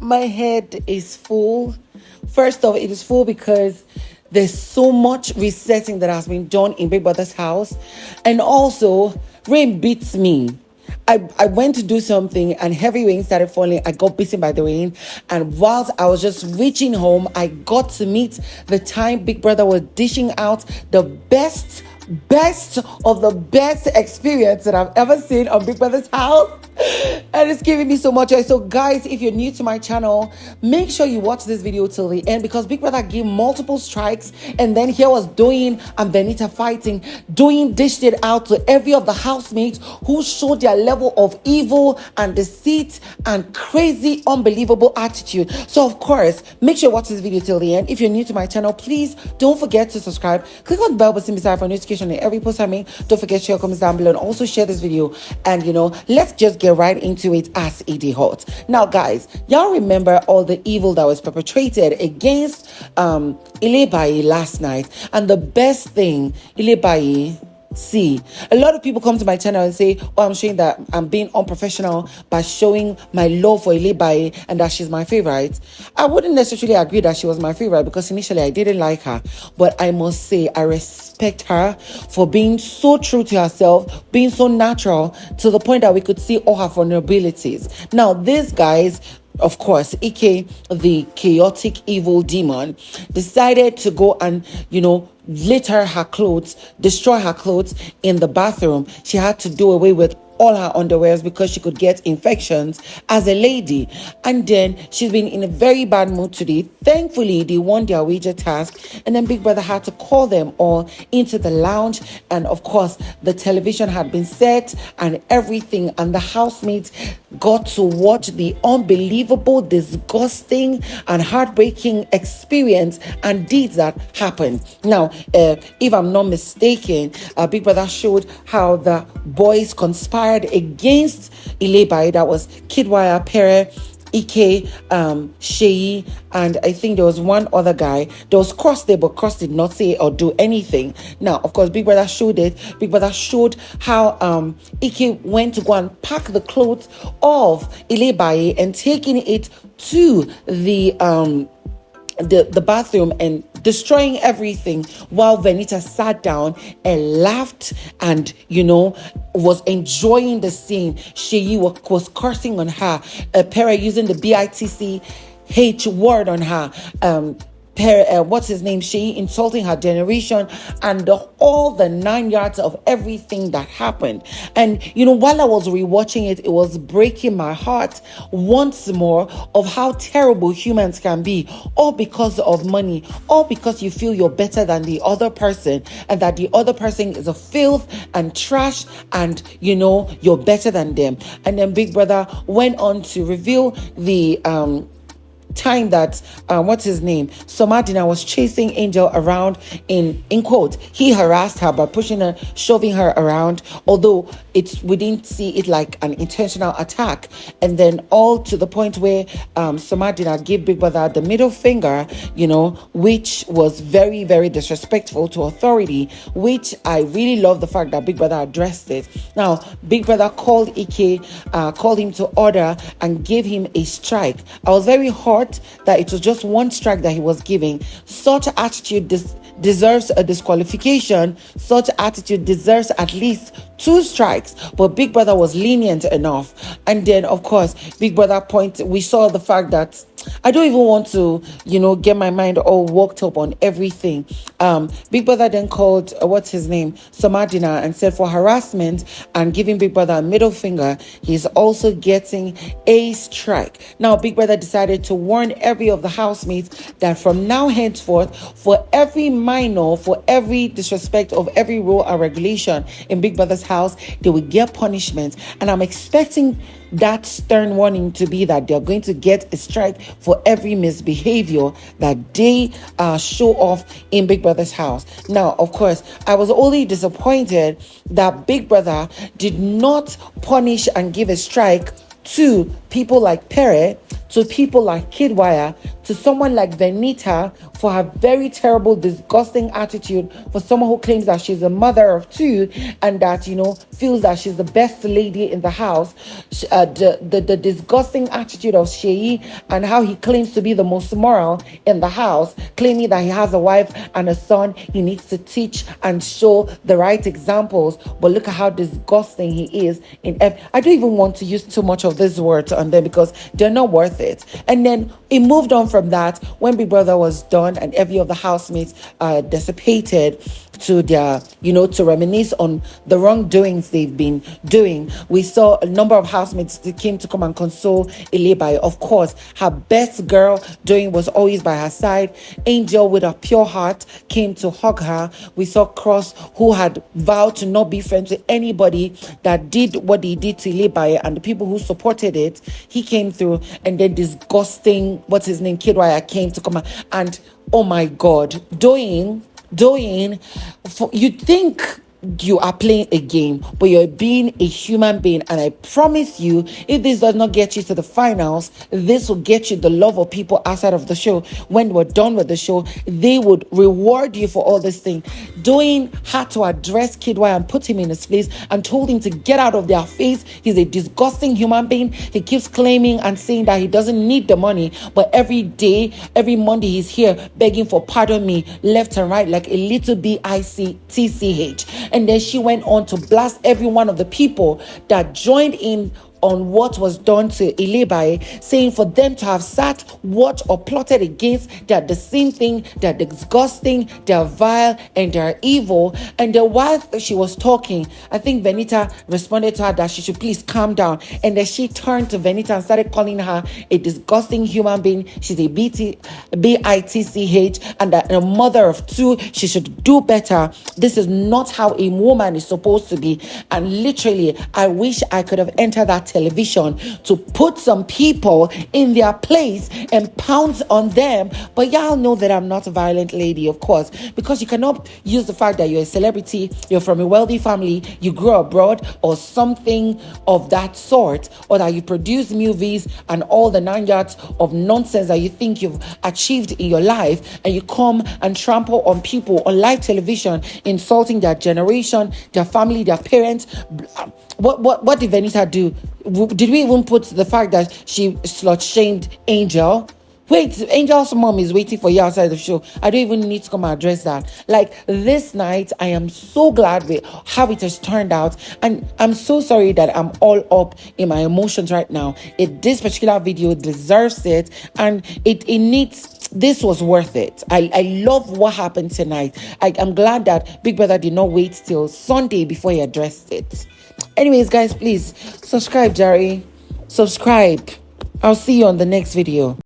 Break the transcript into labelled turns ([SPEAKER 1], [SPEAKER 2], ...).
[SPEAKER 1] My head is full. First off, it is full because there's so much resetting that has been done in Big Brother's house. And also, rain beats me. I went to do something and heavy rain started falling. I got beaten by the rain. And whilst I was just reaching home, I got to meet the time Big Brother was dishing out the best of the best experience that I've ever seen on Big Brother's house. And it's giving me so much joy. So guys, if you're new to my channel, make sure you watch this video till the end, because Big Brother gave multiple strikes, and then here was Doyin and Venita fighting. Doyin dished it out to every of the housemates who showed their level of evil and deceit and crazy unbelievable attitude. So of course, make sure you watch this video till the end. If you're new to my channel, please don't forget to subscribe. Click on the bell button beside for notification on every post I make. Don't forget to share your comments down below, and also share this video. And let's just get right into it as it hot. Now guys, y'all remember all the evil that was perpetrated against Ilebaye last night, and the best thing, Ilebaye, see, a lot of people come to my channel and say, oh, I'm showing that I'm being unprofessional by showing my love for Ilebaye and that she's my favorite. I wouldn't necessarily agree that she was my favorite, because initially I didn't like her, but I must say I respect her for being so true to herself, being so natural, to the point that we could see all her vulnerabilities. Now these guys, of course, Ike, the chaotic evil demon, decided to go and litter her clothes, destroy her clothes in the bathroom. She had to do away with all her underwears because she could get infections as a lady. And then she's been in a very bad mood today. Thankfully, they won their wager task, and then Big Brother had to call them all into the lounge. And of course, the television had been set and everything, and the housemates got to watch the unbelievable, disgusting, and heartbreaking experience and deeds that happened. Now, if I'm not mistaken, Big Brother showed how the boys conspired against Ilebaye. That was Kidwire, Pere, Ike, Sheyi, and I think there was one other guy. There was Cross there, but Cross did not say or do anything. Now, of course, Big Brother showed it. Big Brother showed how Ike went to go and pack the clothes of Ilebaye and taking it to the bathroom and destroying everything, while Venita sat down and laughed and was enjoying the scene. Sheyi was cursing on her, Pere using the bitch word on her, Pere, what's his name? She insulting her generation, and all the 9 yards of everything that happened. And while I was rewatching it, it was breaking my heart once more of how terrible humans can be, all because of money, all because you feel you're better than the other person, and that the other person is a filth and trash, and you're better than them. And then Big Brother went on to reveal the time that what's his name, Somadina, was chasing Angel around. In quote, he harassed her by pushing her, shoving her around, although we didn't see it like an intentional attack. And then all to the point where Somadina gave Big Brother the middle finger, which was very, very disrespectful to authority, which I really love the fact that Big Brother addressed it. Now, Big Brother called Ike, called him to order and gave him a strike. I was very hurt that it was just one strike that he was giving. Such attitude deserves a disqualification. Such attitude deserves at least 2 strikes, but Big Brother was lenient enough. And then of course, Big Brother we saw the fact that I don't even want to, get my mind all worked up on everything. Big Brother then called, what's his name, Somadina, and said for harassment and giving Big Brother a middle finger, he's also getting a strike. Now, Big Brother decided to warn every of the housemates that from now henceforth, for every minor, for every disrespect of every rule and regulation in Big Brother's house, they will get punishment. And I'm expecting that stern warning to be that they're going to get a strike for every misbehavior that they show off in Big Brother's house. Now, of course, I was only disappointed that Big Brother did not punish and give a strike to people like Pere, to people like Kidwire, to someone like Venita for her very terrible, disgusting attitude, for someone who claims that she's a mother of two and that, you know, feels that she's the best lady in the house. The disgusting attitude of Sheyi and how he claims to be the most moral in the house, claiming that he has a wife and a son he needs to teach and show the right examples. But look at how disgusting he is. I don't even want to use too much of this word on them because they're not worth it. And then it moved on from that when Big Brother was done and every of the housemates dissipated to their, you know, to reminisce on the wrongdoings they've been doing. We saw a number of housemates that came to come and console Ilebaye. Of course, her best girl Doyin was always by her side. Angel, with a pure heart, came to hug her. We saw Cross, who had vowed to not be friends with anybody that did what he did to Ilebaye, and the people who supported it. He came through, and then disgusting, what's his name, Kidwire, came to come and oh my God, Doyin, you think you are playing a game, but you're being a human being. And I promise you, if this does not get you to the finals, this will get you the love of people outside of the show. When we're done with the show, they would reward you for all this thing. Doyin had to address Kidwire and put him in his place and told him to get out of their face. He's a disgusting human being. He keeps claiming and saying that he doesn't need the money, but every day, every Monday, he's here begging for pardon me left and right like a little bitch. And then she went on to blast every one of the people that joined in on what was done to Ilebaye, saying for them to have sat, watched, or plotted against, they're the same thing, they're disgusting, they're vile, and they're evil. And then while she was talking, I think Venita responded to her that she should please calm down. And then she turned to Venita and started calling her a disgusting human being. She's a bitch, and a mother of two. She should do better. This is not how a woman is supposed to be. And literally, I wish I could have entered that television to put some people in their place and pounce on them. But y'all know that I'm not a violent lady, of course, because you cannot use the fact that you're a celebrity, you're from a wealthy family, you grew abroad or something of that sort, or that you produce movies and all the 9 yards of nonsense that you think you've achieved in your life, and you come and trample on people on live television, insulting their generation, their family, their parents. What did Venita do? Did we even put the fact that she slut-shamed Angel? Wait, Angel's mom is waiting for you outside the show. I don't even need to come and address that. Like, this night, I am so glad with how it has turned out. And I'm so sorry that I'm all up in my emotions right now. This particular video deserves it. And it needs... This was worth it. I love what happened tonight. I'm glad that Big Brother did not wait till Sunday before he addressed it. Anyways, guys, please subscribe, Jerry. Subscribe. I'll see you on the next video.